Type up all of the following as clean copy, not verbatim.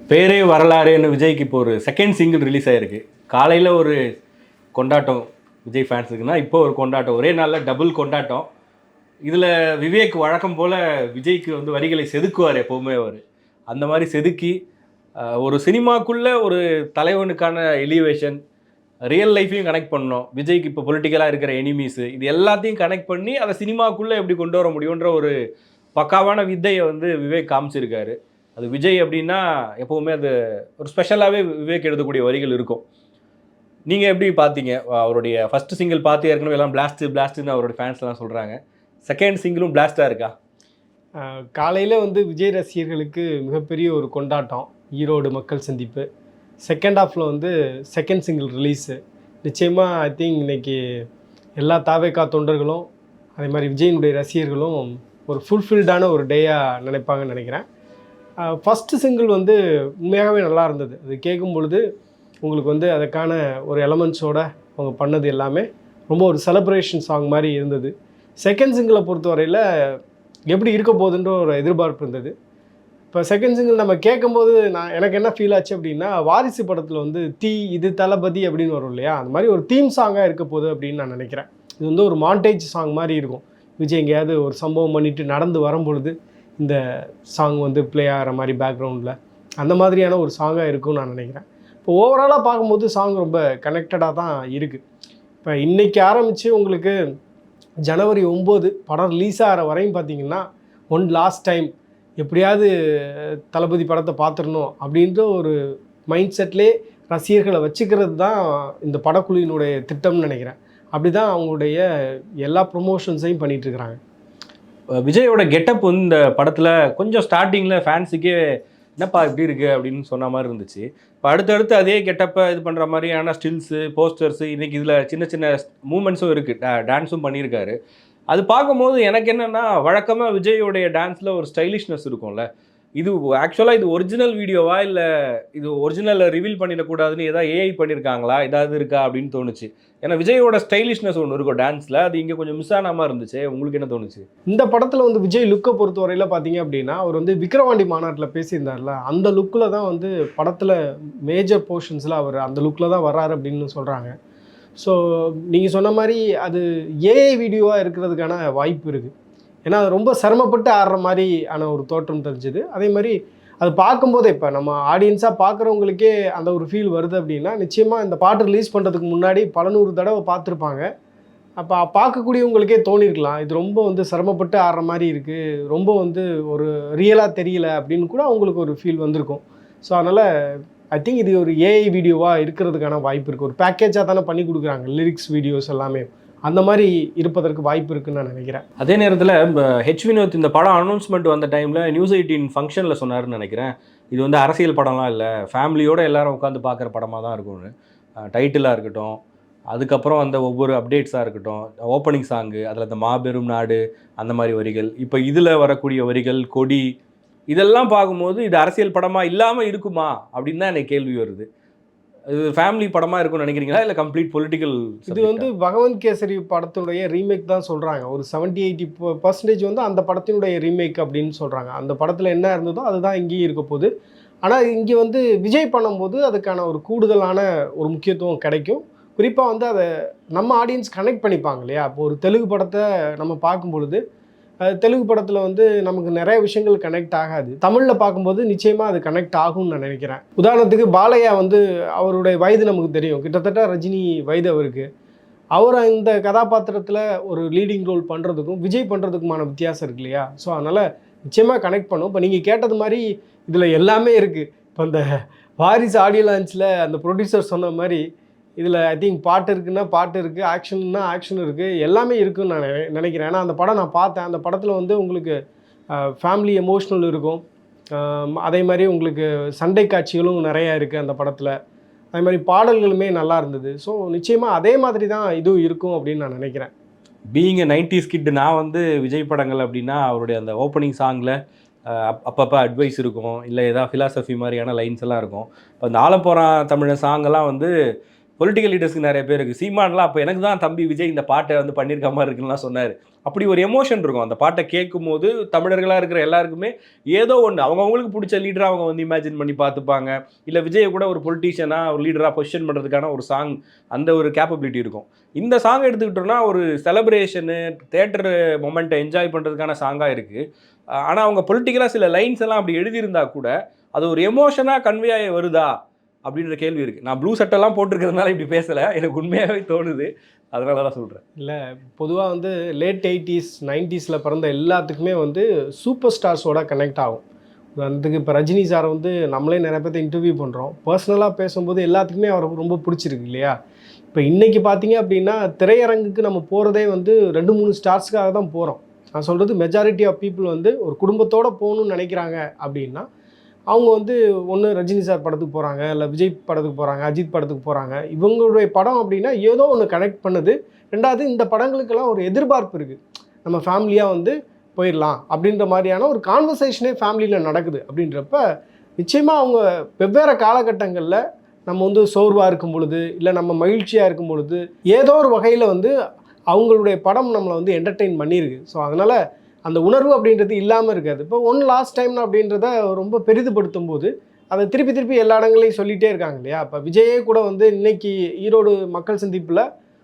பேரே வரலாறுன்னு விஜய்க்கு இப்போ ஒரு செகண்ட் சிங்கிள் ரிலீஸ் ஆகிருக்கு. காலையில் ஒரு கொண்டாட்டம் விஜய் ஃபேன்ஸுக்குன்னா, இப்போ ஒரு கொண்டாட்டம், ஒரே நாளில் டபுள் கொண்டாட்டம். இதில் விவேக் வழக்கம் போல் விஜய்க்கு வந்து வரிகளை செதுக்குவார் எப்போவுமே அவர். அந்த மாதிரி செதுக்கி ஒரு சினிமாக்குள்ளே ஒரு தலைவனுக்கான எலிவேஷன், ரியல் லைஃப்பையும் கனெக்ட் பண்ணோம். விஜய்க்கு இப்போ பொலிட்டிக்கலாக இருக்கிற எனிமீஸு, இது எல்லாத்தையும் கனெக்ட் பண்ணி அதை சினிமாக்குள்ளே எப்படி கொண்டு வர முடியுன்ற ஒரு பக்காவான வித்தையை வந்து விவேக் காமிச்சிருக்காரு. அது விஜய் அப்படின்னா எப்போவுமே அது ஒரு ஸ்பெஷலாகவே விவேக் எழுதக்கூடிய வரிகள் இருக்கும். நீங்கள் எப்படி பார்த்தீங்க? அவருடைய ஃபஸ்ட்டு சிங்கிள் பார்த்து ஏற்கனவே எல்லாம் பிளாஸ்ட்டுன்னு அவருடைய ஃபேன்ஸ்லாம் சொல்கிறாங்க. செகண்ட் சிங்கிளும் பிளாஸ்ட்டாக இருக்கா? காலையில் வந்து விஜய் ரசிகர்களுக்கு மிகப்பெரிய ஒரு கொண்டாட்டம், ஈரோடு மக்கள் சந்திப்பு. செகண்ட் ஹாஃபில் வந்து செகண்ட் சிங்கிள் ரிலீஸு. நிச்சயமாக ஐ திங்க் இன்றைக்கி எல்லா தாவேகா தொண்டர்களும் அதே மாதிரி விஜயினுடைய ரசிகர்களும் ஒரு ஃபுல்ஃபில்டான ஒரு டேயாக நினைப்பாங்கன்னு நினைக்கிறேன். ஃபஸ்ட்டு சிங்கிள் வந்து உண்மையாகவே நல்லா இருந்தது. அது கேட்கும் பொழுது உங்களுக்கு வந்து அதுக்கான ஒரு எலமெண்ட்ஸோடு அவங்க பண்ணது எல்லாமே ரொம்ப ஒரு செலப்ரேஷன் சாங் மாதிரி இருந்தது. செகண்ட் சிங்கிளை பொறுத்தவரையில் எப்படி இருக்க போகுதுன்ற ஒரு எதிர்பார்ப்பு இருந்தது. இப்போ செகண்ட் சிங்கிள் நம்ம கேட்கும்போது எனக்கு என்ன ஃபீல் ஆச்சு அப்படின்னா, வாரிசு படத்தில் வந்து இது தளபதி அப்படின்னு வரும் இல்லையா, அந்த மாதிரி ஒரு தீம் சாங்காக இருக்க போகுது அப்படின்னு நான் நினைக்கிறேன். இது வந்து ஒரு மாண்டேஜ் சாங் மாதிரி இருக்கும். விஜய் எங்கேயாவது ஒரு சம்பவம் பண்ணிவிட்டு நடந்து வரும்பொழுது இந்த சாங் வந்து ப்ளே ஆகிற மாதிரி பேக்ரவுண்டில், அந்த மாதிரியான ஒரு சாங்காக இருக்கும்னு நான் நினைக்கிறேன். இப்போ ஓவராலாக பார்க்கும்போது சாங் ரொம்ப கனெக்டடாக தான் இருக்குது. இப்போ இன்றைக்கி ஆரம்பித்து உங்களுக்கு ஜனவரி 9 படம் ரிலீஸ் ஆகிற வரையும் பார்த்திங்கன்னா, ஒன் லாஸ்ட் டைம் எப்படியாவது தளபதி படத்தை பார்த்துடணும் அப்படின்ற ஒரு மைண்ட் செட்லேயே ரசிகர்களை வச்சுக்கிறது தான் இந்த படக்குழுவினுடைய திட்டம்னு நினைக்கிறேன். அப்படி தான் அவங்களுடைய எல்லா ப்ரொமோஷன்ஸையும் பண்ணிகிட்ருக்குறாங்க. விஜயோட கெட்டப் வந்து இந்த படத்தில் கொஞ்சம் ஸ்டார்டிங்கில் ஃபேன்ஸுக்கே என்னப்பா இப்படி இருக்குது அப்படின்னு சொன்ன மாதிரி இருந்துச்சு. இப்போ அடுத்தடுத்து அதே கெட்டப்பை இது பண்ணுற மாதிரியான ஸ்டில்ஸு, போஸ்டர்ஸு, இன்றைக்கி இதில் சின்ன சின்ன மூமெண்ட்ஸும் இருக்குது, டான்ஸும் பண்ணியிருக்காரு. அது பார்க்கும்போது எனக்கு என்னென்னா, வழக்கமாக விஜயோடைய டான்ஸில் ஒரு ஸ்டைலிஷ்னஸ் இருக்கும்ல. இது ஆக்சுவலாக இது ஒரிஜினல் வீடியோவா, இல்லை இது ஒரிஜினலில் ரிவீல் பண்ணிடக்கூடாதுன்னு ஏதாவது ஏஐ பண்ணியிருக்காங்களா, ஏதாவது இருக்கா அப்படின்னு தோணுச்சு. ஏன்னா விஜயோட ஸ்டைலிஷ்னஸ் ஒன்று இருக்கும் டான்ஸில், அது இங்கே கொஞ்சம் மிஸ் ஆன மாதிரி இருந்துச்சு. உங்களுக்கு என்ன தோணுச்சு? இந்த படத்தில் வந்து விஜய் லுக்கை பொறுத்தவரையில் பார்த்தீங்க அப்படின்னா, அவர் வந்து விக்கிரவாண்டி மாநாட்டில் பேசியிருந்தார்ல, அந்த லுக்கில் தான் வந்து படத்தில் மேஜர் போர்ஷன்ஸில் அவர் அந்த லுக்கில் தான் வர்றாரு அப்படின்னு சொல்கிறாங்க. ஸோ நீங்கள் சொன்ன மாதிரி அது ஏஐ வீடியோவாக இருக்கிறதுக்கான வாய்ப்பு இருக்குது. ஏன்னா அது ரொம்ப சிரமப்பட்டு ஆடுற மாதிரியான ஒரு தோற்றம் தெரிஞ்சுது. அதே மாதிரி அது பார்க்கும்போதே இப்போ நம்ம ஆடியன்ஸாக பார்க்குறவங்களுக்கே அந்த ஒரு ஃபீல் வருது அப்படின்னா, நிச்சயமாக இந்த பாட்டு ரிலீஸ் பண்ணுறதுக்கு முன்னாடி பல 100 தடவை பார்த்துருப்பாங்க. அப்போ பார்க்கக்கூடியவங்களுக்கே தோணியிருக்கலாம், இது ரொம்ப வந்து சிரமப்பட்டு ஆடுற மாதிரி இருக்குது, ரொம்ப வந்து ஒரு ரியலாக தெரியல அப்படின்னு கூட அவங்களுக்கு ஒரு ஃபீல் வந்திருக்கும். ஸோ அதனால் ஐ திங்க் இது ஒரு ஏஐ வீடியோவாக இருக்கிறதுக்கான வாய்ப்பு இருக்குது. ஒரு பேக்கேஜாக தானே பண்ணி கொடுக்குறாங்க லிரிக்ஸ் வீடியோஸ் எல்லாமே, அந்த மாதிரி இருப்பதற்கு வாய்ப்பு இருக்குன்னு நான் நினைக்கிறேன். அதே நேரத்தில் ஹெச் வினோத் இந்த படம் அனௌன்ஸ்மெண்ட் வந்த டைமில் நியூஸ் 18 ஃபங்க்ஷனில் சொன்னார்னு நினைக்கிறேன், இது வந்து அரசியல் படம்லாம் இல்லை, ஃபேமிலியோடு எல்லாரும் உட்காந்து பார்க்குற படமாக தான் இருக்கும்னு. டைட்டிலாக இருக்கட்டும், அதுக்கப்புறம் அந்த ஒவ்வொரு அப்டேட்ஸாக இருக்கட்டும், ஓப்பனிங் சாங்கு, அதில் அந்த மாபெரும் நாடு அந்த மாதிரி வரிகள், இப்போ இதில் வரக்கூடிய வரிகள், கொடி, இதெல்லாம் பார்க்கும்போது இது அரசியல் படமாக இல்லாமல் இருக்குமா அப்படின்னு தான் எனக்கு கேள்வி வருது. இது ஃபேமிலி படமாக இருக்கும்னு நினைக்கிறீங்களா, இல்லை கம்ப்ளீட் பொலிட்டிக்கல்? இது வந்து பகவந்த் கேசரி படத்தினுடைய ரீமேக் தான் சொல்கிறாங்க. ஒரு 70-80% வந்து அந்த படத்தினுடைய ரீமேக் அப்படின்னு சொல்கிறாங்க. அந்த படத்தில் என்ன இருந்ததோ அதுதான் இங்கேயும் இருக்க போகுது. ஆனால் இங்கே வந்து விஜய் பண்ணும்போது அதுக்கான ஒரு கூடுதலான ஒரு முக்கியத்துவம் கிடைக்கும். குறிப்பாக வந்து அதை நம்ம ஆடியன்ஸ் கனெக்ட் பண்ணிப்பாங்க இல்லையா. இப்போ ஒரு தெலுங்கு படத்தை நம்ம பார்க்கும் பொழுது தெலுங்கு படத்தில் வந்து நமக்கு நிறைய விஷயங்கள் கனெக்ட் ஆகாது. தமிழில் பார்க்கும்போது நிச்சயமாக அது கனெக்ட் ஆகும்னு நான் நினைக்கிறேன். உதாரணத்துக்கு பாலையா வந்து அவருடைய வயது நமக்கு தெரியும், கிட்டத்தட்ட ரஜினி வயது அவருக்கு. அவர் இந்த கதாபாத்திரத்தில் ஒரு லீடிங் ரோல் பண்ணுறதுக்கும் விஜய் பண்ணுறதுக்குமான வித்தியாசம் இருக்கு இல்லையா. ஸோ அதனால் நிச்சயமாக கனெக்ட் பண்ணும். இப்போ நீங்கள் கேட்டது மாதிரி இதில் எல்லாமே இருக்குது. இப்போ இந்த வாரிசு ஆடியோ லான்ச்சில் அந்த ப்ரொடியூசர் சொன்ன மாதிரி இதில் ஐ திங்க் பாட்டு இருக்குன்னா பாட்டு இருக்குது, ஆக்ஷன்னா ஆக்ஷன் இருக்குது, எல்லாமே இருக்குதுன்னு நான் நினைக்கிறேன். ஏன்னா அந்த படம் நான் பார்த்தேன். அந்த படத்தில் வந்து உங்களுக்கு ஃபேமிலி எமோஷ்னல் இருக்கும், அதே மாதிரி உங்களுக்கு சண்டை காட்சிகளும் நிறையா இருக்குது அந்த படத்தில். அதே மாதிரி பாடல்களுமே நல்லா இருந்தது. ஸோ நிச்சயமாக அதே மாதிரி தான் இதுவும் இருக்கும் அப்படின்னு நான் நினைக்கிறேன். பீயிங் எ 90s கிட், நான் வந்து விஜய் படங்கள் அப்படின்னா அவருடைய அந்த ஓப்பனிங் சாங்கில் அப்பப்போ அட்வைஸ் இருக்கும், இல்லை ஏதாவது ஃபிலாசபி மாதிரியான லைன்ஸ் எல்லாம் இருக்கும். இப்போ அந்த ஆலப்போகிறான் தமிழன் சாங்கெல்லாம் வந்து பொலிட்டிக்கல் லீடர்ஸ்க்கு நிறைய பேருக்கு சீமான்லாம் அப்போ எனக்கு தான் தம்பி விஜய் இந்த பாட்டை வந்து பண்ணியிருக்க மாதிரி இருக்குன்னுலாம் சொன்னார். அப்படி ஒரு எமோஷன் இருக்கும் அந்த பாட்டை கேட்கும் போது. தமிழர்களாக இருக்கிற எல்லாருக்குமே ஏதோ ஒன்று அவங்கவுங்களுக்கு பிடிச்ச லீடராக அவங்க வந்து இமேஜின் பண்ணி பார்த்துப்பாங்க. இல்லை விஜயை கூட ஒரு பொலிட்டீஷியனாக ஒரு லீடராக பொசிஷன் பண்ணுறதுக்கான ஒரு சாங், அந்த ஒரு கேப்பபிலிட்டி இருக்கும். இந்த சாங் எடுத்துக்கிட்டோம்னா ஒரு செலப்ரேஷனு, தேட்டர் மொமெண்ட்டை என்ஜாய் பண்ணுறதுக்கான சாங்காக இருக்குது. ஆனால் அவங்க பொலிட்டிக்கலாக சில லைன்ஸ் எல்லாம் அப்படி எழுதியிருந்தா கூட அது ஒரு எமோஷனாக கன்வே ஆகி வருதா அப்படின்ற கேள்வி இருக்குது. நான் ப்ளூ சட்டெல்லாம் போட்டிருக்கிறதுனால இப்படி பேசலை, எனக்கு உண்மையாகவே தோணுது, அதனால தான் சொல்கிறேன். இல்லை, பொதுவாக வந்து லேட் 80s 90s பிறந்த எல்லாத்துக்குமே வந்து சூப்பர் ஸ்டார்ஸோட கனெக்ட் ஆகும். அதுக்கு இப்போ ரஜினி சாரை வந்து நம்மளே நிறைய பேர்த்த இன்டர்வியூ பண்ணுறோம். பர்சனலாக பேசும்போது எல்லாத்துக்குமே அவருக்கு ரொம்ப பிடிச்சிருக்கு இல்லையா? இப்போ இன்றைக்கி பார்த்தீங்க அப்படின்னா திரையரங்குக்கு நம்ம போகிறதே வந்து 2-3 ஸ்டார்ஸ்க்காக தான் போகிறோம். நான் சொல்கிறது மெஜாரிட்டி ஆஃப் பீப்புள் வந்து ஒரு குடும்பத்தோடு போகணுன்னு நினைக்கிறாங்க அப்படின்னா அவங்க வந்து ஒன்று ரஜினி சார் படத்துக்கு போகிறாங்க, இல்லை விஜய் படத்துக்கு போகிறாங்க, அஜித் படத்துக்கு போகிறாங்க. இவங்களுடைய படம் அப்படின்னா ஏதோ ஒன்று கனெக்ட் பண்ணுது. ரெண்டாவது, இந்த படங்களுக்கெல்லாம் ஒரு எதிர்பார்ப்பு இருக்குது. நம்ம ஃபேமிலியாக வந்து போயிடலாம் அப்படின்ற மாதிரியான ஒரு கான்வர்சேஷனே ஃபேமிலியில் நடக்குது. அப்படின்றப்ப நிச்சயமாக அவங்க வெவ்வேறு காலகட்டங்களில் நம்ம வந்து சோர்வாக இருக்கும் பொழுது, இல்லை நம்ம மகிழ்ச்சியாக இருக்கும் பொழுது ஏதோ ஒரு வகையில் வந்து அவங்களுடைய படம் நம்மளை வந்து என்டர்டெயின் பண்ணியிருக்கு. ஸோ அதனால் அந்த உணர்வு அப்படின்றது இல்லாமல் இருக்காது. இப்போ லாஸ்ட் டைம் அப்படின்றத ரொம்ப பெரிதுபடுத்தும் போது அதை திருப்பி திருப்பி எல்லா இடங்களையும் சொல்லிகிட்டே இருக்காங்க இல்லையா? இப்போ விஜயே கூட வந்து இன்னைக்கு ஈரோடு மக்கள் சந்திப்பில்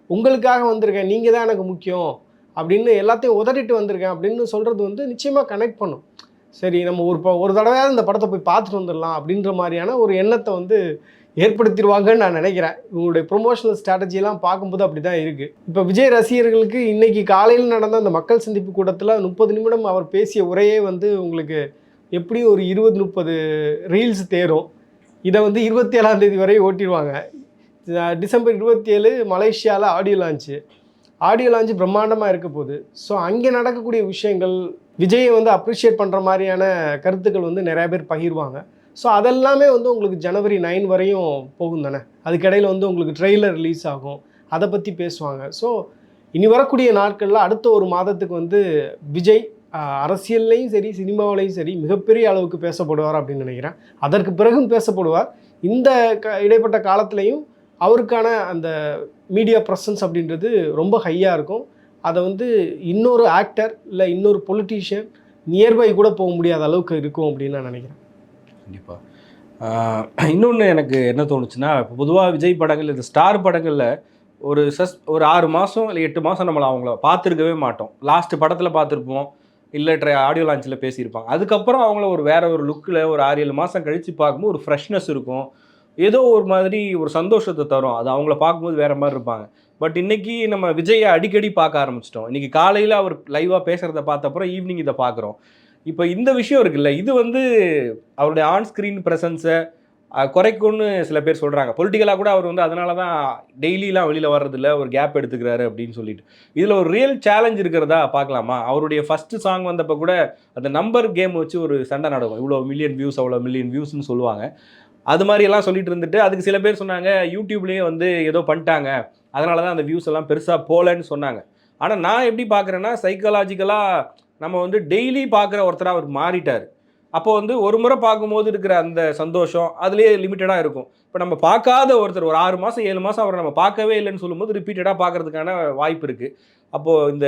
உங்களுக்காக வந்திருக்கேன், நீங்கள் தான் எனக்கு முக்கியம் அப்படின்னு எல்லாத்தையும் உதறிட்டு வந்திருக்கேன் அப்படின்னு சொல்கிறது வந்து நிச்சயமாக கனெக்ட் பண்ணும். சரி, நம்ம ஒரு தடவையாவது இந்த படத்தை போய் பார்த்துட்டு வந்துடலாம் அப்படின்ற மாதிரியான ஒரு எண்ணத்தை வந்து ஏற்படுத்திடுவாங்கன்னு நான் நினைக்கிறேன். இவங்களுடைய ப்ரொமோஷனல் ஸ்ட்ராட்டஜியெல்லாம் பார்க்கும்போது அப்படி தான் இருக்குது. இப்போ விஜய் ரசிகர்களுக்கு இன்றைக்கி காலையில் நடந்த அந்த மக்கள் சந்திப்பு கூட்டத்தில் 30 நிமிடம் அவர் பேசிய உரையே வந்து உங்களுக்கு எப்படி ஒரு 20-30 ரீல்ஸ் தேரும். இதை வந்து 27ஆம் தேதி வரை ஓட்டிடுவாங்க. டிசம்பர் 27 மலேசியாவில் ஆடியோ லான்ச்சு பிரம்மாண்டமாக இருக்க போகுது. ஸோ அங்கே நடக்கக்கூடிய விஷயங்கள், விஜயை வந்து அப்ரிஷியேட் பண்ணுற மாதிரியான கருத்துக்கள் வந்து நிறையா பேர் பகிர்வாங்க. ஸோ அதெல்லாமே வந்து உங்களுக்கு ஜனவரி 9 வரையும் போகும் தானே. அதுக்கிடையில் வந்து உங்களுக்கு ட்ரெய்லர் ரிலீஸ் ஆகும், அதை பற்றி பேசுவாங்க. ஸோ இனி வரக்கூடிய நாட்களில் அடுத்த ஒரு மாதத்துக்கு வந்து விஜய் அரசியல்லையும் சரி சினிமாவிலையும் சரி மிகப்பெரிய அளவுக்கு பேசப்படுவார் அப்படின்னு நினைக்கிறேன். அதற்கு பிறகும் பேசப்படுவார். இந்த இடைப்பட்ட காலத்துலேயும் அவருக்கான அந்த மீடியா ப்ரெசன்ஸ் அப்படின்றது ரொம்ப ஹையாக இருக்கும். அதை வந்து இன்னொரு ஆக்டர் இல்லை இன்னொரு பொலிட்டீஷியன் நியர்பை கூட போக முடியாத அளவுக்கு இருக்கும் அப்படின்னு நான் நினைக்கிறேன். கண்டிப்பாக. இன்னொன்று எனக்கு என்ன தோணுச்சுன்னா, இப்போ பொதுவாக விஜய் படங்கள், இந்த ஸ்டார் படங்களில் ஒரு 6 மாதம் இல்லை 8 மாதம் நம்மளை அவங்கள பார்த்துருக்கவே மாட்டோம். லாஸ்ட்டு படத்தில் பார்த்துருப்போம், இல்லை ஆடியோ லான்ச்சில் பேசியிருப்பாங்க. அதுக்கப்புறம் அவங்கள வேறு ஒரு லுக்கில் ஒரு 6-7 மாதம் கழித்து பார்க்கும்போது ஒரு ஃப்ரெஷ்னஸ் இருக்கும், ஏதோ ஒரு மாதிரி ஒரு சந்தோஷத்தை தரும். அது அவங்கள பார்க்கும்போது வேறு மாதிரி இருப்பாங்க. பட் இன்றைக்கி நம்ம விஜயை அடிக்கடி பார்க்க ஆரம்பிச்சிட்டோம். இன்றைக்கி காலையில் அவர் லைவாக பேசுகிறத பார்த்த அப்புறம் ஈவினிங் இதை பார்க்குறோம். இப்போ இந்த விஷயம் இருக்குல்ல, இது வந்து அவருடைய ஆன் ஸ்க்ரீன் ப்ரெசன்ஸை குறைக்கும்னு சில பேர் சொல்கிறாங்க. பொலிட்டிக்கலாக கூட அவர் வந்து அதனால தான் டெய்லிலாம் வெளியில் வர்றதில்ல, ஒரு கேப் எடுத்துக்கிறாரு அப்படின்னு சொல்லிட்டு. இதில் ஒரு ரியல் சேலஞ்ச் இருக்கிறதா பார்க்கலாமா? அவருடைய ஃபஸ்ட்டு சாங் வந்தப்போ கூட அந்த நம்பர் கேம் வச்சு ஒரு சண்டை நடக்கும். இவ்வளோ மில்லியன் வியூஸ், அவ்வளோ மில்லியன் வியூஸ்னு சொல்லுவாங்க. அது மாதிரியெல்லாம் சொல்லிட்டு இருந்துட்டு அதுக்கு சில பேர் சொன்னாங்க யூடியூப்லேயே வந்து ஏதோ பண்ணிட்டாங்க, அதனால தான் அந்த வியூஸ் எல்லாம் பெருசாக போகலன்னு சொன்னாங்க. ஆனால் நான் எப்படி பார்க்குறேன்னா, சைக்காலஜிக்கலாக நம்ம வந்து டெய்லி பார்க்குற ஒருத்தராக அவர் மாறிட்டார். அப்போ வந்து ஒரு முறை பார்க்கும்போது இருக்கிற அந்த சந்தோஷம் அதுலேயே லிமிட்டடாக இருக்கும். இப்போ நம்ம பார்க்காத ஒருத்தர் ஒரு 6 மாதம் 7 மாதம் அவரை நம்ம பார்க்கவே இல்லைன்னு சொல்லும்போது ரிப்பீட்டடாக பார்க்குறதுக்கான வாய்ப்பு இருக்குது. அப்போது இந்த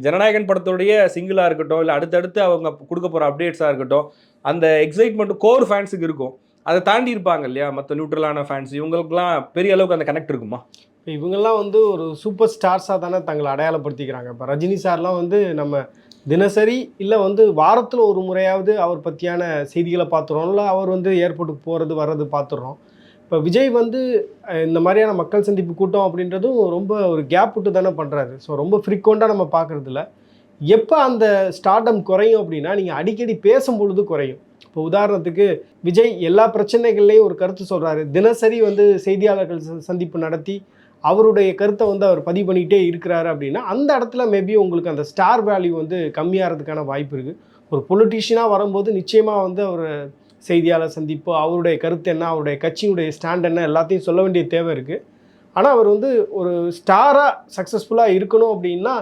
ஜனநாயகன் படத்துடைய சிங்கிளாக இருக்கட்டும், இல்லை அடுத்தடுத்து அவங்க கொடுக்க போகிற அப்டேட்ஸாக இருக்கட்டும், அந்த எக்ஸைட்மெண்ட் கோர் ஃபேன்ஸுக்கு இருக்கும். அதை தாண்டி இருப்பாங்க இல்லையா மற்ற நியூட்ரலான ஃபேன்ஸ், இவங்களுக்குலாம் பெரிய அளவுக்கு அந்த கனெக்ட் இருக்குமா? இப்போ இவங்கெல்லாம் வந்து ஒரு சூப்பர் ஸ்டார்ஸாக தானே தங்களை அடையாளப்படுத்திக்கிறாங்க. இப்போ ரஜினி சார்லாம் வந்து நம்ம தினசரி இல்லை வந்து வாரத்தில் ஒரு முறையாவது அவர் பற்றியான செய்திகளை பார்த்துறோம், இல்லை அவர் வந்து ஏர்போர்ட்டுக்கு போகிறது வர்றது பார்த்துடுறோம். இப்போ விஜய் வந்து இந்த மாதிரியான மக்கள் சந்திப்பு கூட்டம் அப்படின்றதும் ரொம்ப ஒரு கேப் விட்டு தானே பண்ணுறாரு. ஸோ ரொம்ப ஃப்ரீக்வெண்ட்டாக நம்ம பார்க்குறதில்ல. எப்போ அந்த ஸ்டார்டம் குறையும் அப்படின்னா நீங்கள் அடிக்கடி பேசும்பொழுது குறையும். இப்போ உதாரணத்துக்கு விஜய் எல்லா பிரச்சனைகள்லேயும் ஒரு கருத்து சொல்கிறாரு, தினசரி வந்து செய்தியாளர்கள் சந்திப்பு நடத்தி அவருடைய கருத்தை வந்து அவர் பதிவு பண்ணிக்கிட்டே இருக்கிறாரு அப்படின்னா அந்த இடத்துல மேபி உங்களுக்கு அந்த ஸ்டார் வேல்யூ வந்து கம்மியாகிறதுக்கான வாய்ப்பு இருக்குது. ஒரு பொலிட்டீஷியனாக வரும்போது நிச்சயமாக வந்து அவர் செய்தியாளர் சந்திப்பு, அவருடைய கருத்து என்ன, அவருடைய கட்சியுடைய ஸ்டாண்ட் என்ன, எல்லாத்தையும் சொல்ல வேண்டிய தேவை இருக்குது. ஆனால் அவர் வந்து ஒரு ஸ்டாராக சக்ஸஸ்ஃபுல்லாக இருக்கணும் அப்படின்னா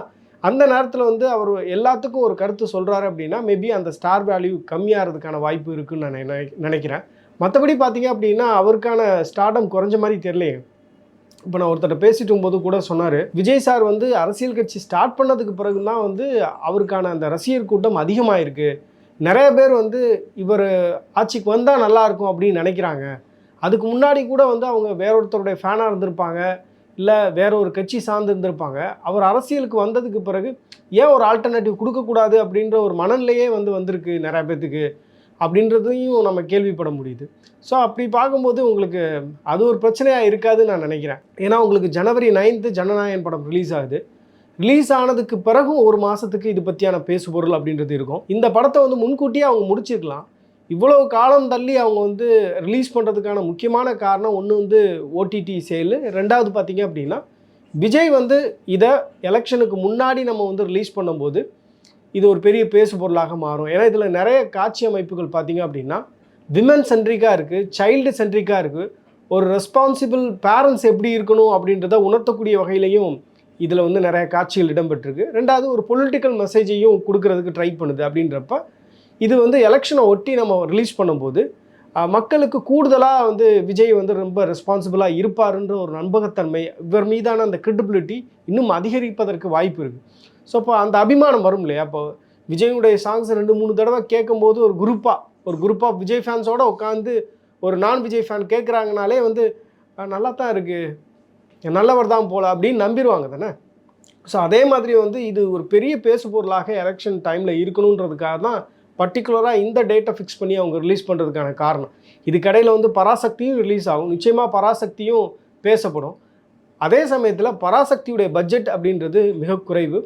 அந்த நேரத்தில் வந்து அவர் எல்லாத்துக்கும் ஒரு கருத்து சொல்கிறாரு அப்படின்னா மேபி அந்த ஸ்டார் வேல்யூ கம்மியாகிறதுக்கான வாய்ப்பு இருக்குதுன்னு நான் நினைக்கிறேன். மற்றபடி பார்த்தீங்க அப்படின்னா அவருக்கான ஸ்டார்டம் குறைஞ்ச மாதிரி தெரியலையே. இப்போ நான் ஒருத்தர் பேசிட்டு போது கூட சொன்னார், விஜய் சார் வந்து அரசியல் கட்சி ஸ்டார்ட் பண்ணதுக்கு பிறகு தான் வந்து அவருக்கான அந்த ரசிகர் கூட்டம் அதிகமாயிருக்கு. நிறைய பேர் வந்து இவர் ஆட்சிக்கு வந்தால் நல்லாயிருக்கும் அப்படின்னு நினைக்கிறாங்க. அதுக்கு முன்னாடி கூட வந்து அவங்க வேற ஒருத்தருடைய ஃபேனாக இருந்திருப்பாங்க, இல்லை வேற ஒரு கட்சி சார்ந்து இருந்திருப்பாங்க. அவர் அரசியலுக்கு வந்ததுக்கு பிறகு ஏன் ஒரு ஆல்டர்னேட்டிவ் கொடுக்கக்கூடாது அப்படின்ற ஒரு மனநிலையே வந்திருக்கு நிறைய பேர்த்துக்கு அப்படின்றதையும் நம்ம கேள்விப்பட முடியுது. ஸோ அப்படி பார்க்கும்போது உங்களுக்கு அது ஒரு பிரச்சனையாக இருக்காதுன்னு நான் நினைக்கிறேன். ஏன்னா உங்களுக்கு ஜனவரி 9 ஜனநாயகன் படம் ரிலீஸ் ஆகுது. ரிலீஸ் ஆனதுக்கு பிறகும் ஒரு மாதத்துக்கு இது பற்றியான பேசுபொருள் அப்படின்றது இருக்கும். இந்த படத்தை வந்து முன்கூட்டியே அவங்க முடிச்சிருக்கலாம். இவ்வளவு காலம் தள்ளி அவங்க வந்து ரிலீஸ் பண்ணுறதுக்கான முக்கியமான காரணம் ஒன்று வந்து ஓடிடி சேலு, ரெண்டாவது பார்த்தீங்க அப்படின்னா விஜய் வந்து இதை எலெக்ஷனுக்கு முன்னாடி நம்ம வந்து ரிலீஸ் பண்ணும்போது இது ஒரு பெரிய பேசு பொருளாக மாறும். ஏன்னா இதில் நிறைய காட்சி அமைப்புகள் பார்த்தீங்க அப்படின்னா விமன் சென்ட்ரிக்காக இருக்குது, சைல்டு சென்ட்ரிக்காக இருக்குது. ஒரு ரெஸ்பான்சிபிள் பேரண்ட்ஸ் எப்படி இருக்கணும் அப்படின்றத உணர்த்தக்கூடிய வகையிலையும் இதில் வந்து நிறைய காட்சிகள் இடம்பெற்றிருக்கு. ரெண்டாவது ஒரு பொலிட்டிக்கல் மெசேஜையும் கொடுக்கறதுக்கு ட்ரை பண்ணுது. அப்படின்றப்ப இது வந்து எலெக்ஷனை ஒட்டி நம்ம ரிலீஸ் பண்ணும்போது மக்களுக்கு கூடுதலாக வந்து விஜய் வந்து ரொம்ப ரெஸ்பான்சிபிளாக இருப்பாருன்ற ஒரு நம்பகத்தன்மை, இவர் மீதான அந்த கிரெடிபிலிட்டி இன்னும் அதிகரிப்பதற்கு வாய்ப்பு இருக்குது. ஸோ இப்போ அந்த அபிமானம் வரும் இல்லையா? இப்போ விஜயுடைய சாங்ஸ் 2-3 தடவை கேட்கும்போது ஒரு குரூப்பாக விஜய் ஃபேன்ஸோடு உட்காந்து ஒரு நான் விஜய் ஃபேன் கேட்குறாங்கனாலே வந்து நல்லா தான் இருக்குது, நல்லவர் தான் போல அப்படின்னு நம்பிடுவாங்க தானே. ஸோ அதே மாதிரி வந்து இது ஒரு பெரிய பேசு பொருளாக எலெக்ஷன் டைமில் இருக்கணுன்றதுக்காக தான் பர்டிகுலராக இந்த டேட்டை ஃபிக்ஸ் பண்ணி அவங்க ரிலீஸ் பண்ணுறதுக்கான காரணம். இதுக்கடையில் வந்து பராசக்தியும் ரிலீஸ் ஆகும், நிச்சயமாக பராசக்தியும் பேசப்படும். அதே சமயத்தில் பராசக்தியுடைய பட்ஜெட் அப்படின்றது மிக குறைவு.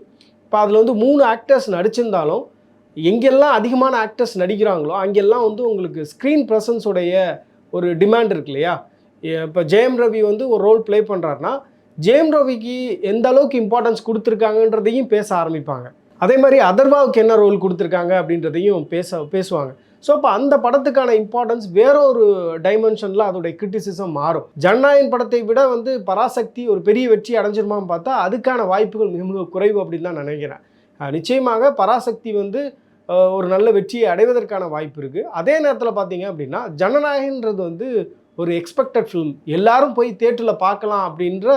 இப்போ அதில் வந்து 3 ஆக்டர்ஸ் நடிச்சிருந்தாலும் எங்கெல்லாம் அதிகமான ஆக்டர்ஸ் நடிக்கிறாங்களோ அங்கெல்லாம் வந்து உங்களுக்கு ஸ்க்ரீன் ப்ரெசன்ஸுடைய ஒரு டிமாண்ட் இருக்கு இல்லையா? இப்போ ஜெயம் ரவி வந்து ஒரு ரோல் ப்ளே பண்ணுறாருனா ஜெயம் ரவிக்கு எந்த அளவுக்கு இம்பார்ட்டன்ஸ் கொடுத்துருக்காங்கன்றதையும் பேச ஆரம்பிப்பாங்க. அதே மாதிரி அதர்வாவுக்கு என்ன ரோல் கொடுத்துருக்காங்க அப்படின்றதையும் பேசுவாங்க. ஸோ அப்போ அந்த படத்துக்கான இம்பார்ட்டன்ஸ் வேற ஒரு டைமென்ஷனில் அதோடைய கிரிட்டிசிசம் மாறும். ஜனநாயகன் படத்தை விட வந்து பராசக்தி ஒரு பெரிய வெற்றி அடைஞ்சிருமான்னு பார்த்தா அதுக்கான வாய்ப்புகள் மிக மிக குறைவு அப்படின்னு தான் நினைக்கிறேன். நிச்சயமாக பராசக்தி வந்து ஒரு நல்ல வெற்றியை அடைவதற்கான வாய்ப்பு இருக்குது. அதே நேரத்தில் பார்த்தீங்க அப்படின்னா ஜனநாயகன்றது வந்து ஒரு எக்ஸ்பெக்டட் ஃபில்ம், எல்லாரும் போய் தியேட்டரில் பார்க்கலாம் அப்படின்ற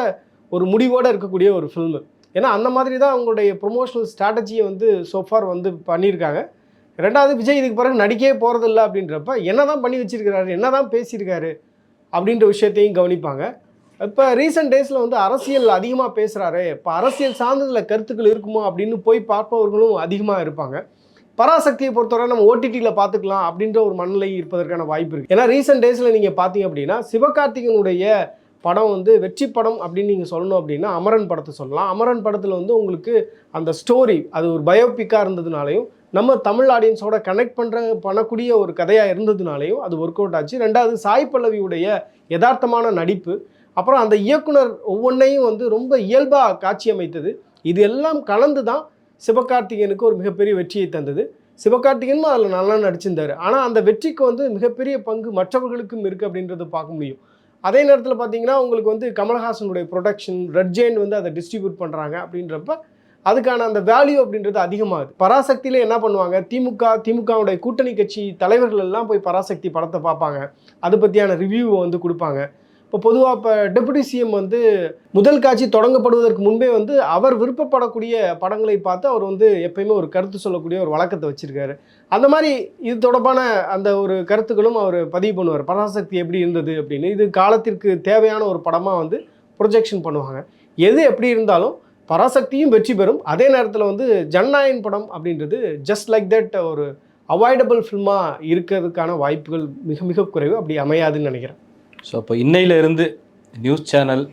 ஒரு முடிவோடு இருக்கக்கூடிய ஒரு ஃபில்மு. ஏன்னா அந்த மாதிரி தான் அவங்களுடைய ப்ரொமோஷனல் ஸ்ட்ராட்டஜியை வந்து சோஃபார் வந்து பண்ணியிருக்காங்க. ரெண்டாவது விஜய் இதுக்கு பிறகு நடிக்கவே போகிறதில்ல அப்படின்றப்ப என்ன தான் பண்ணி வச்சிருக்கிறாரு, என்ன தான் பேசியிருக்காரு அப்படின்ற விஷயத்தையும் கவனிப்பாங்க. இப்போ ரீசெண்ட் டேஸில் வந்து அரசியல் அதிகமாக பேசுகிறாரு, இப்போ அரசியல் சார்ந்ததில் கருத்துக்கள் இருக்குமோ அப்படின்னு போய் பார்ப்பவர்களும் அதிகமாக இருப்பாங்க. பராசக்தியை பொறுத்தவரை நம்ம ஓடிடியில் பார்த்துக்கலாம் அப்படின்ற ஒரு மனநிலை இருப்பதற்கான வாய்ப்பு இருக்குது. ஏன்னா ரீசெண்ட் டேஸில் நீங்கள் பார்த்தீங்க அப்படின்னா சிவகார்த்திகனுடைய படம் வந்து வெற்றி படம் அப்படின்னு நீங்கள் சொல்லணும் அப்படின்னா அமரன் படத்தை சொல்லலாம். அமரன் படத்தில் வந்து உங்களுக்கு அந்த ஸ்டோரி அது ஒரு பயோபிக்காக இருந்ததுனாலையும் நம்ம தமிழ் ஆடியன்ஸோட கனெக்ட் பண்ணக்கூடிய ஒரு கதையாக இருந்ததுனாலையும் அது ஒர்க் அவுட் ஆச்சு. ரெண்டாவது சாய் பல்லவியுடைய யதார்த்தமான நடிப்பு, அப்புறம் அந்த இயக்குனர் ஒவ்வொன்றையும் வந்து ரொம்ப இயல்பாக காட்சி அமைத்தது, இது எல்லாம் கலந்து தான் சிவகார்த்திகேயனுக்கு ஒரு மிகப்பெரிய வெற்றியை தந்தது. சிவகார்த்திகேயனும் அதில் நல்லா நடிச்சிருந்தார். ஆனால் அந்த வெற்றிக்கு வந்து மிகப்பெரிய பங்கு மற்றவர்களுக்கும் இருக்குது அப்படின்றத பார்க்க முடியும். அதே நேரத்தில் பார்த்தீங்கன்னா உங்களுக்கு வந்து கமல்ஹாசனுடைய ப்ரொடக்ஷன், ரெட் ஜெயண்ட் வந்து அதை டிஸ்ட்ரிபியூட் பண்ணுறாங்க அப்படின்றப்ப அதுக்கான அந்த வேல்யூ அப்படின்றது அதிகமாகுது. பராசக்தியில் என்ன பண்ணுவாங்க, திமுகவுடைய கூட்டணி கட்சி தலைவர்கள் எல்லாம் போய் பராசக்தி படத்தை பார்ப்பாங்க, அது பற்றியான ரிவ்யூவை வந்து கொடுப்பாங்க. இப்போ பொதுவாக இப்போ டெபுட்டி சிஎம் வந்து முதல் காட்சி தொடங்கப்படுவதற்கு முன்பே வந்து அவர் விருப்பப்படக்கூடிய படங்களை பார்த்து அவர் வந்து எப்பயுமே ஒரு கருத்து சொல்லக்கூடிய ஒரு வழக்கத்தை வச்சுருக்காரு. அந்த மாதிரி இது தொடர்பான அந்த ஒரு கருத்துக்களும் அவர் பதிவு பண்ணுவார், பராசக்தி எப்படி இருந்தது அப்படின்னு. இது காலத்திற்கு தேவையான ஒரு படமாக வந்து ப்ரொஜெக்ஷன் பண்ணுவாங்க. எது எப்படி இருந்தாலும் பராசக்தியும் வெற்றி பெறும். அதே நேரத்தில் வந்து ஜனநாயகன் படம் அப்படின்றது ஜஸ்ட் லைக் தட் ஒரு அவாய்டபிள் ஃபில்மாக இருக்கிறதுக்கான வாய்ப்புகள் மிக மிக குறைவு, அப்படி அமையாதுன்னு நினைக்கிறேன். ஸோ அப்போ இன்னையிலேருந்து news channel,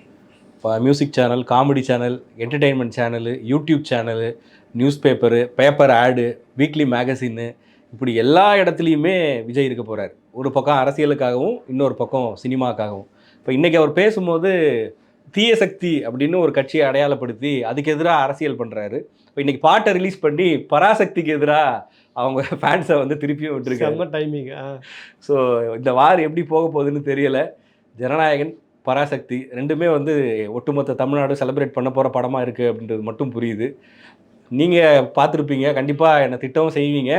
music channel, comedy channel, entertainment channel, YouTube channel, news paper ஆடு, வீக்லி மேகசின்னு, இப்படி எல்லா இடத்துலையுமே விஜய் இருக்க போகிறார். ஒரு பக்கம் அரசியலுக்காகவும் இன்னொரு பக்கம் சினிமாக்காகவும். இப்போ இன்றைக்கி அவர் பேசும்போது தீய சக்தி அப்படின்னு ஒரு கட்சியை அடையாளப்படுத்தி அதுக்கு எதிராக அரசியல் பண்ணுறாரு. இப்போ இன்றைக்கி பாட்டை ரிலீஸ் பண்ணி பராசக்திக்கு எதிராக அவங்க ஃபேன்ஸை வந்து திருப்பியும் விட்டுருக்காங்க. டைமிங். ஸோ இந்த வார் எப்படி போக போகுதுன்னு தெரியலை. ஜனநாயகன், பராசக்தி ரெண்டுமே வந்து ஒட்டுமொத்த தமிழ்நாடு செலிப்ரேட் பண்ண போகிற படமாக இருக்குது அப்படின்றது மட்டும் புரியுது. நீங்கள் பார்த்துருப்பீங்க, கண்டிப்பாக என்னை திட்டவும் செய்வீங்க.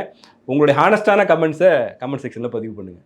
உங்களுடைய ஹானஸ்டான கமெண்ட்ஸை கமெண்ட் செக்ஷனில் பதிவு பண்ணுங்கள்.